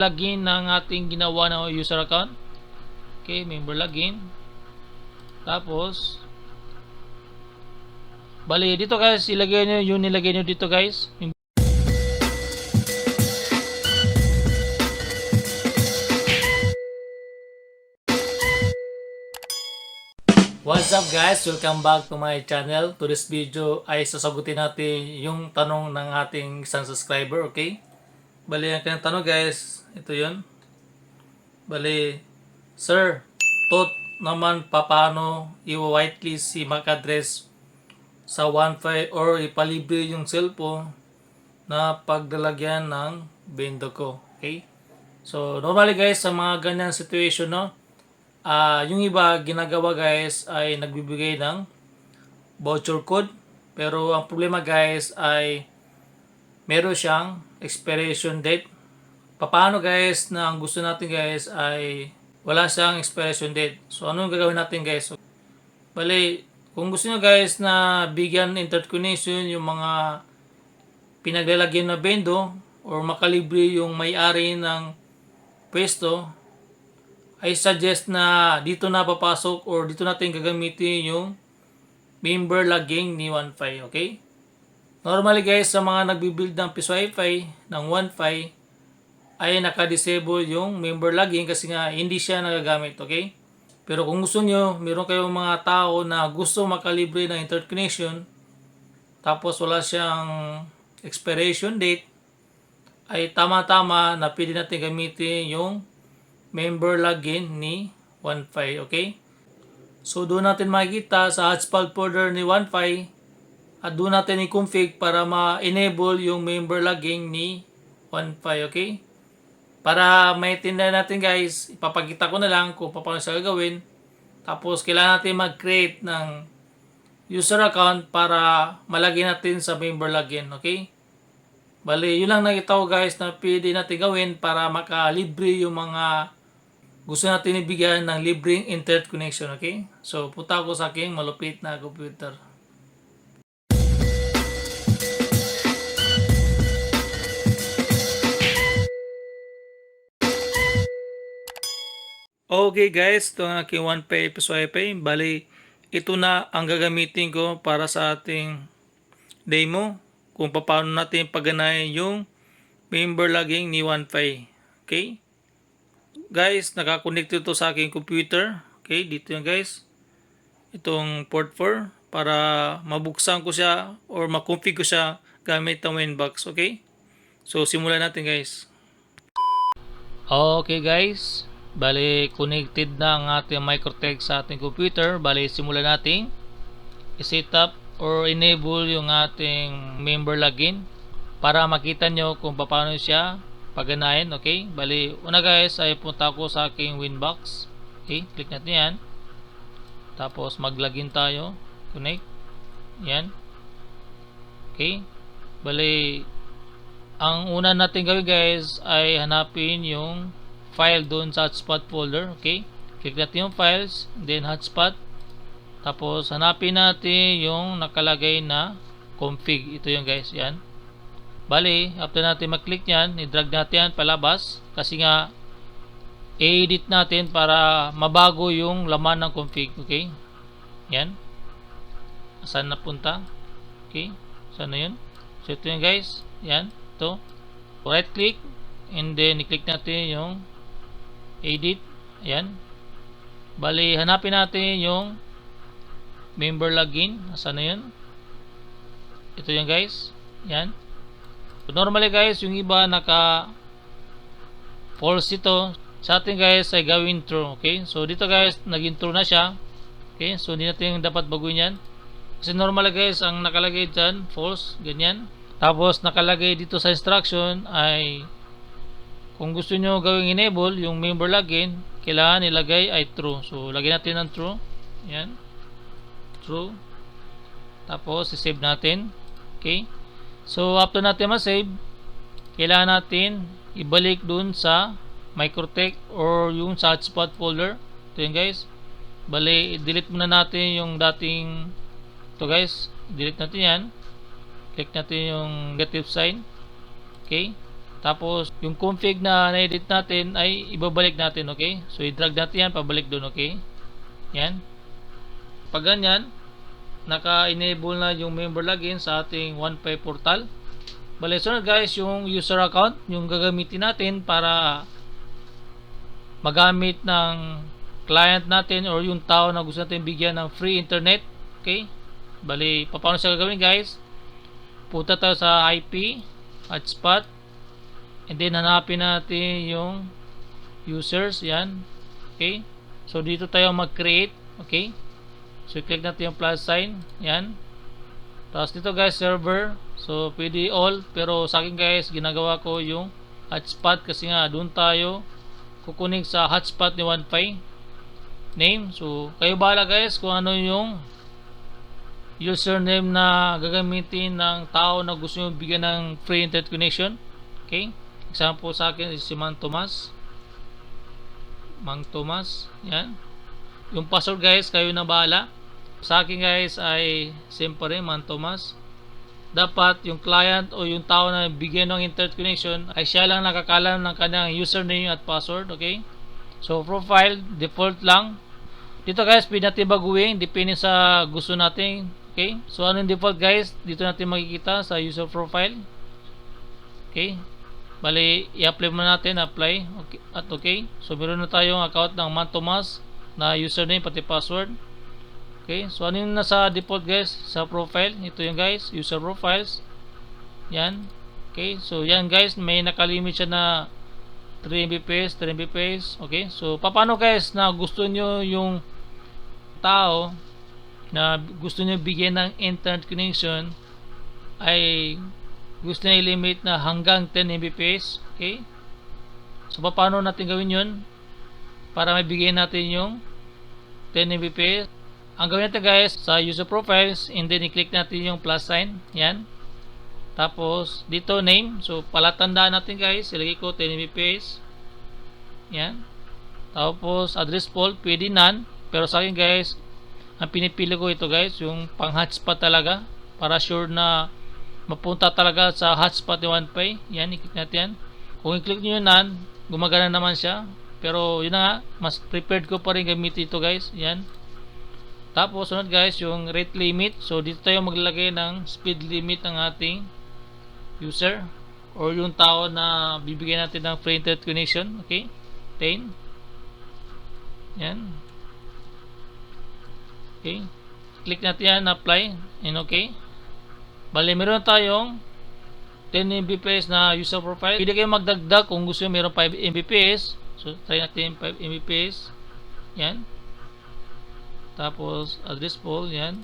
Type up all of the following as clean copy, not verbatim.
login ng ating ginawa na user account. Okay, member login. Tapos bali dito guys, ilagay nyo yung nilagay nyo dito guys. What's up guys? Welcome back to my channel. To this video ay sasagutin natin yung tanong ng ating isang subscriber, okay? Bali, ang kanyang tanong guys, ito yun. Bali, Sir, tot naman paano i-whitelist si MAC address sa Wi-Fi or ipalibre yung cellphone na paglalagyan ng bendo ko, okay? So, normally guys, sa mga ganyan situation, no? Yung iba ginagawa guys ay nagbibigay ng voucher code, pero ang problema guys ay meron siyang expiration date. Paano guys na ang gusto natin guys ay wala siyang expiration date? So anong gagawin natin guys? Bali, kung gusto nyo guys na bigyan interconnection yung mga pinaglalagyan na bendo or makalibre yung may-ari ng pwesto, I suggest na dito na papasok or dito natin gagamitin yung member logging ni Wi-Fi, okay? Normally guys, sa mga nagbibuild ng piso Wi-Fi, ng Wi-Fi, ay naka-disable yung member logging kasi nga hindi siya nagagamit, okay? Pero kung gusto nyo, meron kayong mga tao na gusto makalibre ng interconnection, tapos wala siyang expiration date, ay tama-tama na pwede natin gamitin yung member login ni Wi-Fi, okay? So doon natin makikita sa hotspot folder ni Wi-Fi at doon natin i-config para ma-enable yung member login ni Wi-Fi, okay? Para maintindihan natin guys, ipapakita ko na lang kung paano siya gagawin. Tapos kailangan natin mag-create ng user account para malagyan natin sa member login, okay? Bali, yun lang nakita ko guys na pwede natin gawin para makalibre yung mga gusto natin ibigyan ng libreng internet connection, okay? So, punta ako sa aking malupit na computer. Okay guys, ito ang aking Wi-Fi piso Wi-Fi. Bali, ito na ang gagamitin ko para sa ating demo kung paano natin pagganahin yung member logging ni Wi-Fi, okay? Guys, nakakonect ito sa aking computer. Okay, dito yan guys. Itong port 4 para mabuksan ko siya or makonfig ko siya gamit ang Winbox. Okay? So, simulan natin guys. Okay guys. Bali, connected na ang ating Microtech sa ating computer. Bali, simulan natin i-set up or enable yung ating member login para makita nyo kung paano siya pagganahin, okay? Bali, una guys ay punta ko sa aking Winbox. Okay, click natin yan. Tapos mag-login tayo. Connect. Yan. Okay. Bali, ang una natin gawin guys ay hanapin yung file doon sa hotspot folder. Okay. Click natin yung files, then hotspot. Tapos hanapin natin yung nakalagay na config. Ito yung guys, yan. Bali, after natin mag-click yan, i-drag natin yan palabas kasi nga i-edit natin para mabago yung laman ng config, okay? Yan. Saan napunta? Okay. Saan na yun? So, ito yun guys. Yan. Ito. Right click and then i-click natin yung edit. Yan. Bali, hanapin natin yung member login. Saan na yun? Ito yun guys. Yan. So, normally guys, yung iba naka false ito. Sa atin guys ay gawin true, okay? So dito guys, naging true na siya. Okay? So hindi natin dapat baguhin yan. Kasi normal guys, ang nakalagay dyan, false, ganyan. Tapos nakalagay dito sa instruction ay kung gusto nyo gawing enable yung member login, kailangan ilagay ay true. So lagyan natin ng true. Yan. True. Tapos i-save natin. Okay? So, after natin ma-save, kailangan natin ibalik dun sa Microtech or yung sa hotspot folder. Ito yun guys. Bali, delete muna natin yung dating ito guys. Delete natin yan. Click natin yung negative sign. Okay. Tapos, yung config na na-edit natin ay ibabalik natin, okay? So, i-drag natin yan, pabalik doon, okay? Yan. Pag ganyan, naka-enable na yung member login sa ating OnePay portal. Bale, sunod guys, yung user account, yung gagamitin natin para magamit ng client natin or yung tao na gusto natin bigyan ng free internet, okay? Bale, paano siya gagawin guys? Punta tayo sa IP, hotspot, and then hanapin natin yung users, yan, okay? So, dito tayo mag-create, okay? So, click natin yung plus sign. Yan. Tapos dito guys, server. So, pwede all. Pero sa akin guys, ginagawa ko yung hotspot. Kasi nga, doon tayo kukunin sa hotspot ni OnePay name. So, kayo bahala guys kung ano yung username na gagamitin ng tao na gusto nyo bigyan ng free internet connection. Okay. Example sa akin is si Mang Tomas. Mang Tomas. Yan. Yung password guys, kayo na bahala. Sa akin guys ay siyempre Mang Tomas. Dapat yung client o yung tao na bigyan ng internet connection ay siya lang nakakalam ng kanyang username at password, okay? So profile, default lang. Dito guys, pwede natin baguhin depende sa gusto natin, okay? So ano yung default guys? Dito natin makikita sa user profile. Okay? Bali, i-apply muna natin, apply, okay, at okay. So meron na tayong account ng Mang Tomas na username pati password. Okay, so ano yung nasa default guys sa profile? Ito yung guys, user profiles. Yan. Okay, so yan guys, may nakalimit siya na 3 Mbps, 3 Mbps. Okay, so paano guys na gusto nyo yung tao na gusto nyo bigyan ng internet connection ay gusto nyo i-limit na hanggang 10 Mbps. Okay, so paano natin gawin yun para mabigyan natin yung 10 Mbps? Ang gawin natin guys, sa user profiles, and then i-click natin yung plus sign. Yan. Tapos, dito name. So, palatandaan natin guys, ilagay ko 10 Mbps. Yan. Tapos, address pool, pwede none. Pero sa akin guys, ang pinipili ko ito guys, yung pang hotspot talaga. Para sure na mapunta talaga sa hotspot ni OnePay. Yan, i-click natin yan. Kung i-click nyo yun none, gumagana naman siya. Pero, yun na nga, mas prepared ko pa rin gamitin ito guys. Yan. Tapos sunod guys yung rate limit. So dito tayo maglalagay ng speed limit ng ating user or yung tao na bibigyan natin ng free internet connection. Okay, 10. Yan. Okay, click natin yan, apply, and okay. Bali meron tayong 10 Mbps na user profile. Pwede kayo magdagdag kung gusto nyo, meron 5 Mbps. So try natin 5 Mbps. Yan. Tapos address pool, yan.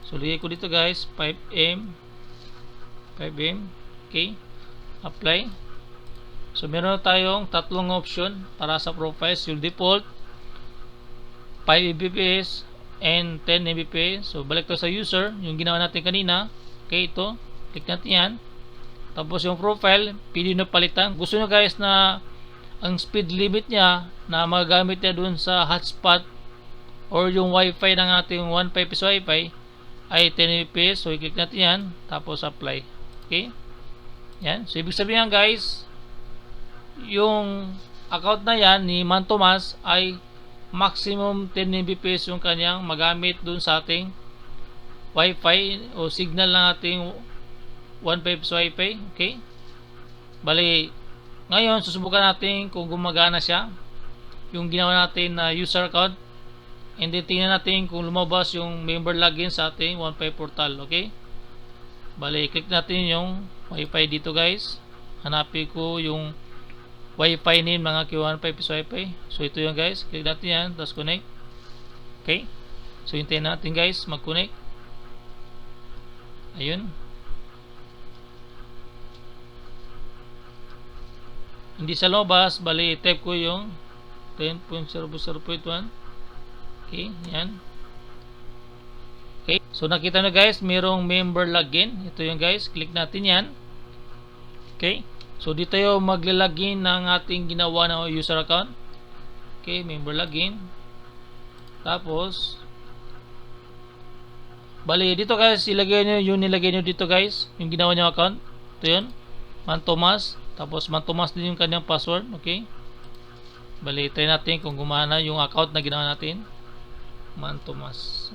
So lagay ko dito guys 5M. Okay, apply. So meron tayong tatlong option para sa profiles. Yung default 5 Mbps and 10 Mbps. So balik to sa user, yung ginawa natin kanina. Okay, ito, click natin yan. Tapos yung profile, pili nyo palitan. Gusto nyo guys na ang speed limit niya na magagamit niya dun sa hotspot or yung wifi ng ating OnePay piso wifi ay 10 Mbps. So i-click natin yan, tapos apply. Okay, yan. So ibig sabihin guys, yung account na yan ni Mang Tomas ay maximum 10 Mbps yung kanyang magamit dun sa ating wifi o signal ng ating OnePay piso wifi. Okay, bali ngayon susubukan natin kung gumagana siya yung ginawa natin na user account. And then tingnan natin kung lumabas yung member login sa ating OnePay portal. Okay, bali click natin yung wifi dito guys. Hanapin ko yung wifi name ng aking OnePay piso wifi. So ito yung guys, click natin yan, tapos connect. Okay, so hintayin natin guys mag connect. Ayun, hindi sa lumabas. Bali type ko yung 10.00.1. Okay, yan. Okay, so nakita na guys, mayroong member login. Ito yung guys, click natin yan. Okay, so dito yung maglalagin ng ating ginawa na user account. Okay, member login. Tapos bali dito guys, ilagay nyo yung nilagay nyo dito guys, yung ginawa nyo account. Ito yun. Mantomas. Tapos Mantomas din yung kanyang password. Okay. Bali, try natin kung gumana yung account na ginawa natin. Mantomas.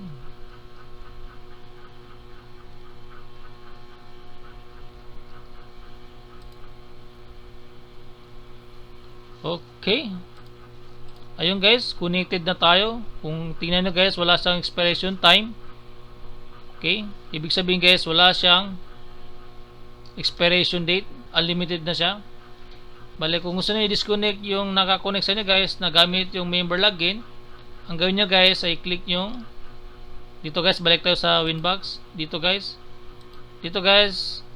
Okay. Ayun guys, connected na tayo. Kung tingnan nyo guys, wala siyang expiration time. Okay. Ibig sabihin guys, wala siyang expiration date. Unlimited na siya. Bali, kung gusto nyo i-disconnect yung nakakonect sa inyo guys, na gamit yung member login, ang gawin nyo guys ay click nyo dito guys, balik tayo sa Winbox. Dito guys,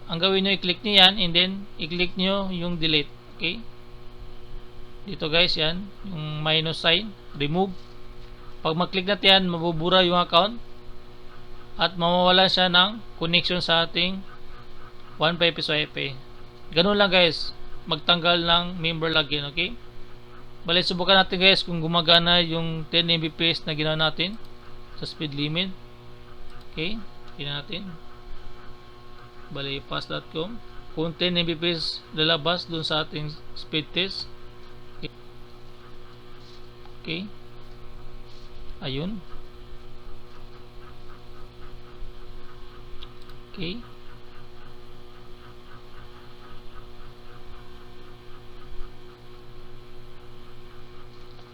ang gawin nyo i-click nyo yan, and then i-click nyo yung delete. Okay. Dito guys, yan yung minus sign, remove. Pag mag-click natin yan, mabubura yung account at mawawala siya ng connection sa ating 1 peso IP. Ganun lang guys magtanggal ng member login. Okay. Bali, subukan natin guys kung gumagana yung 10 Mbps na ginawa natin sa speed limit. Okay, tingnan natin. Bali, pass.com kung 10 Mbps lalabas dun sa ating speed test. Okay. Ayun. Okay.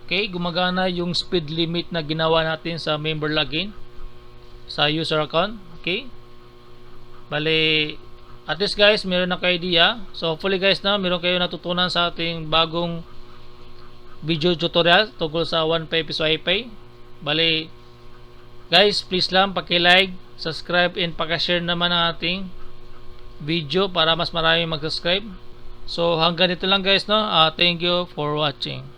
Okay, gumagana yung speed limit na ginawa natin sa member login sa user account. Okay. Bale, at least guys, meron na kayo idea. So hopefully guys na meron kayo natutunan sa ating bagong video tutorial tungkol sa 1 peso IP. Bale, guys, please lang paki-like, subscribe, and paki-share naman ang ating video para mas marami mag-subscribe. So hanggang dito lang guys, no. Thank you for watching.